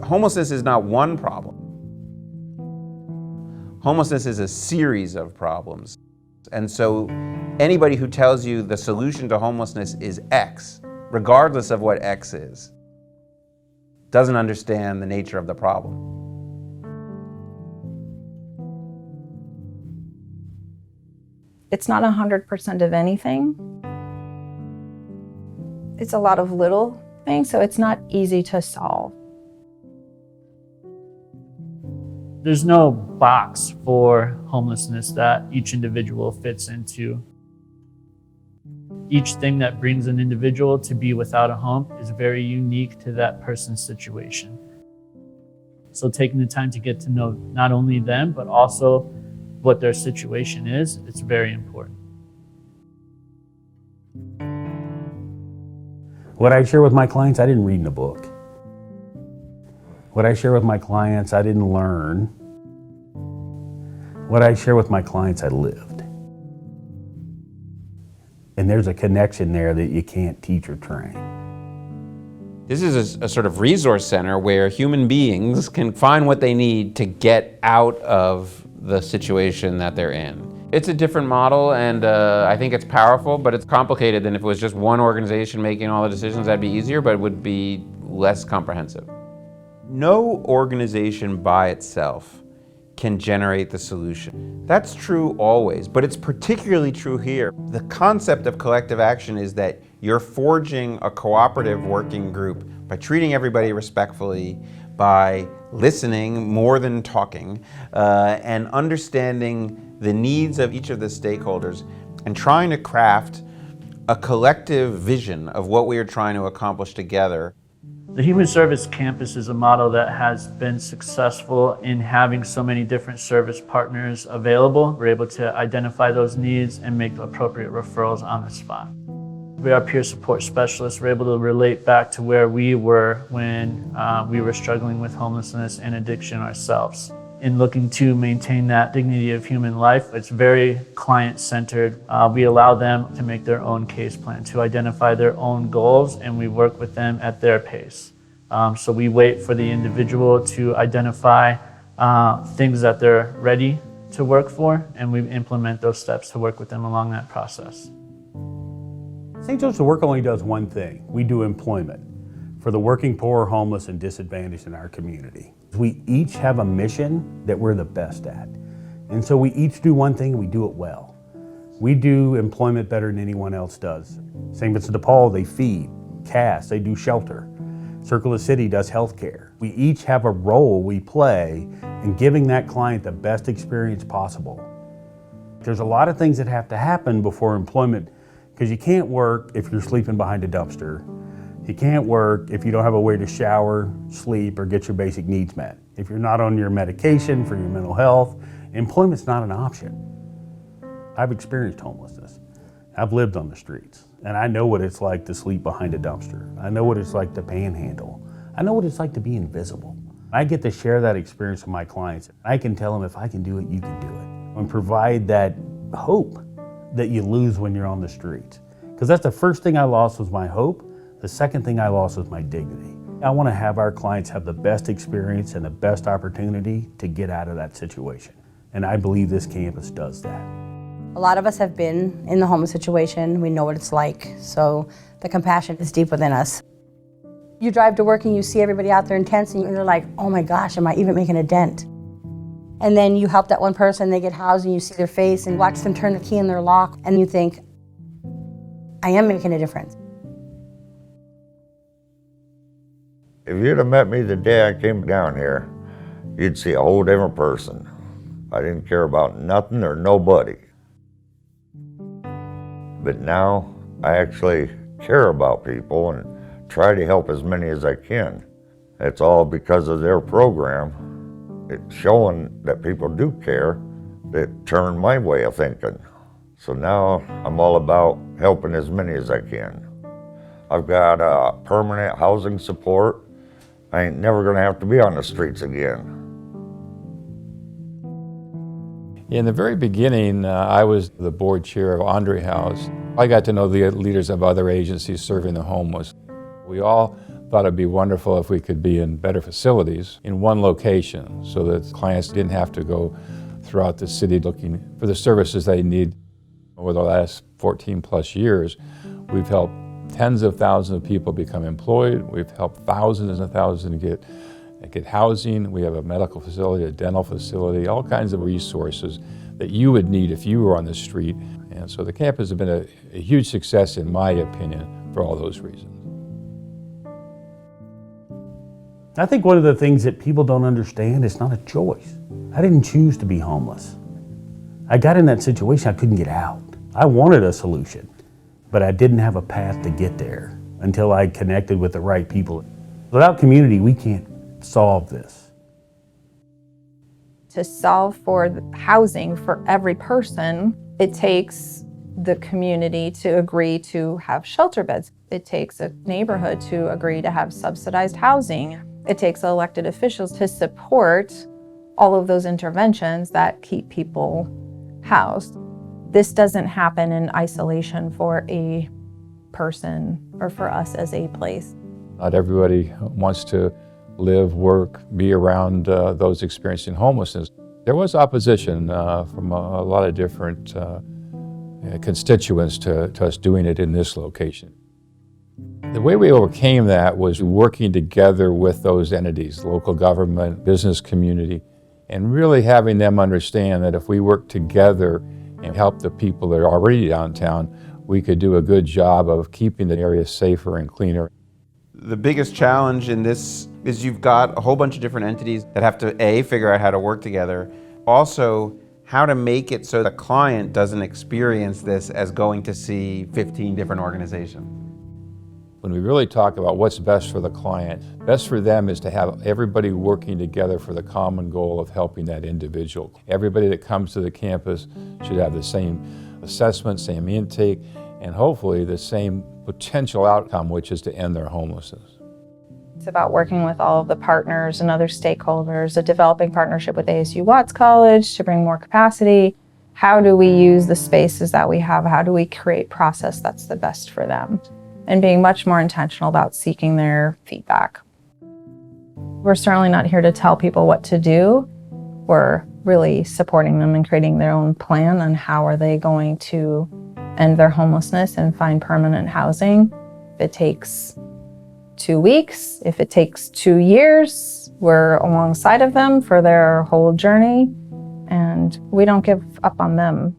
Homelessness is not one problem. Homelessness is a series of problems. And so anybody who tells you the solution to homelessness is X, regardless of what X is, doesn't understand the nature of the problem. It's not 100% of anything. It's a lot of little things, so it's not easy to solve. There's no box for homelessness that each individual fits into. Each thing that brings an individual to be without a home is very unique to that person's situation. So taking the time to get to know not only them, but also what their situation is, it's very important. What I share with my clients, I didn't read in a book. What I share with my clients, I didn't learn. What I share with my clients, I lived. And there's a connection there that you can't teach or train. This is a sort of resource center where human beings can find what they need to get out of the situation that they're in. It's a different model, and I think it's powerful, but it's complicated than if it was just one organization making all the decisions. That'd be easier, but it would be less comprehensive. No organization by itself can generate the solution. That's true always, but it's particularly true here. The concept of collective action is that you're forging a cooperative working group by treating everybody respectfully, by listening more than talking, and understanding the needs of each of the stakeholders, and trying to craft a collective vision of what we are trying to accomplish together. The Human Service Campus is a model that has been successful in having so many different service partners available. We're able to identify those needs and make appropriate referrals on the spot. We are peer support specialists. We're able to relate back to where we were when we were struggling with homelessness and addiction ourselves. In looking to maintain that dignity of human life, it's very client-centered. We allow them to make their own case plan, to identify their own goals, and we work with them at their pace. So we wait for the individual to identify things that they're ready to work for, and we implement those steps to work with them along that process. St. Joseph's Work only does one thing. We do employment for the working poor, homeless, and disadvantaged in our community. We each have a mission that we're the best at. And so we each do one thing and we do it well. We do employment better than anyone else does. St. Vincent de Paul, they feed. Cass, they do shelter. Circle of the City does healthcare. We each have a role we play in giving that client the best experience possible. There's a lot of things that have to happen before employment, because you can't work if you're sleeping behind a dumpster. You can't work if you don't have a way to shower, sleep, or get your basic needs met. If you're not on your medication for your mental health, employment's not an option. I've experienced homelessness. I've lived on the streets, and I know what it's like to sleep behind a dumpster. I know what it's like to panhandle. I know what it's like to be invisible. I get to share that experience with my clients. I can tell them, if I can do it, you can do it. And provide that hope that you lose when you're on the streets. Because that's the first thing I lost, was my hope. The second thing I lost was my dignity. I want to have our clients have the best experience and the best opportunity to get out of that situation. And I believe this campus does that. A lot of us have been in the homeless situation. We know what it's like. So the compassion is deep within us. You drive to work and you see everybody out there intense and you're like, oh my gosh, am I even making a dent? And then you help that one person, they get housed and you see their face and watch them turn the key in their lock and you think, I am making a difference. If you'd have met me the day I came down here, you'd see a whole different person. I didn't care about nothing or nobody. But now I actually care about people and try to help as many as I can. It's all because of their program. It's showing that people do care that turned my way of thinking. So now I'm all about helping as many as I can. I've got permanent housing support. I ain't never gonna have to be on the streets again. In the very beginning, I was the board chair of Andre House. I got to know the leaders of other agencies serving the homeless. We all thought it'd be wonderful if we could be in better facilities in one location so that clients didn't have to go throughout the city looking for the services they need. Over the last 14 plus years, we've helped tens of thousands of people become employed. We've helped thousands and thousands get housing. We have a medical facility, a dental facility, all kinds of resources that you would need if you were on the street. And so the campus has been a huge success, in my opinion, for all those reasons. I think one of the things that people don't understand, it's not a choice. I didn't choose to be homeless. I got in that situation, I couldn't get out. I wanted a solution, but I didn't have a path to get there until I connected with the right people. Without community, we can't solve this. To solve for housing for every person, it takes the community to agree to have shelter beds. It takes a neighborhood to agree to have subsidized housing. It takes elected officials to support all of those interventions that keep people housed. This doesn't happen in isolation for a person or for us as a place. Not everybody wants to live, work, be around those experiencing homelessness. There was opposition from a lot of different constituents to us doing it in this location. The way we overcame that was working together with those entities, local government, business community, and really having them understand that if we work together and help the people that are already downtown, we could do a good job of keeping the area safer and cleaner. The biggest challenge in this is you've got a whole bunch of different entities that have to, A, figure out how to work together, also how to make it so the client doesn't experience this as going to see 15 different organizations. When we really talk about what's best for the client, best for them is to have everybody working together for the common goal of helping that individual. Everybody that comes to the campus should have the same assessment, same intake, and hopefully the same potential outcome, which is to end their homelessness. It's about working with all of the partners and other stakeholders, a developing partnership with ASU Watts College to bring more capacity. How do we use the spaces that we have? How do we create process that's the best for them? And being much more intentional about seeking their feedback. We're certainly not here to tell people what to do. We're really supporting them and creating their own plan on how are they going to end their homelessness and find permanent housing. If it takes 2 weeks, if it takes 2 years, we're alongside of them for their whole journey, and we don't give up on them.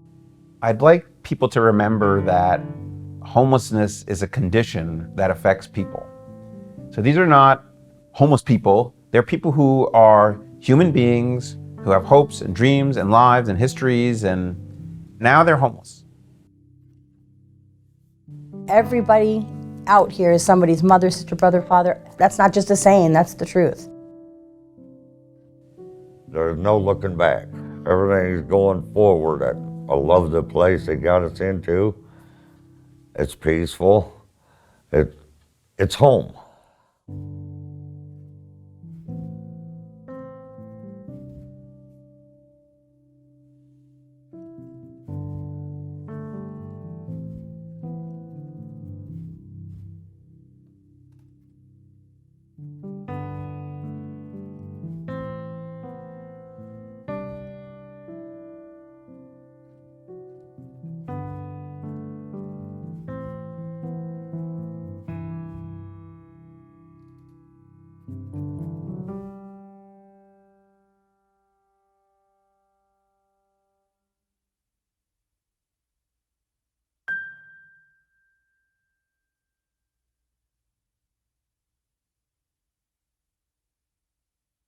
I'd like people to remember that homelessness is a condition that affects people. So these are not homeless people. They're people who are human beings who have hopes and dreams and lives and histories, and now they're homeless. Everybody out here is somebody's mother, sister, brother, father. That's not just a saying, that's the truth. There's no looking back. Everything's going forward. I love the place they got us into. It's peaceful. It's home.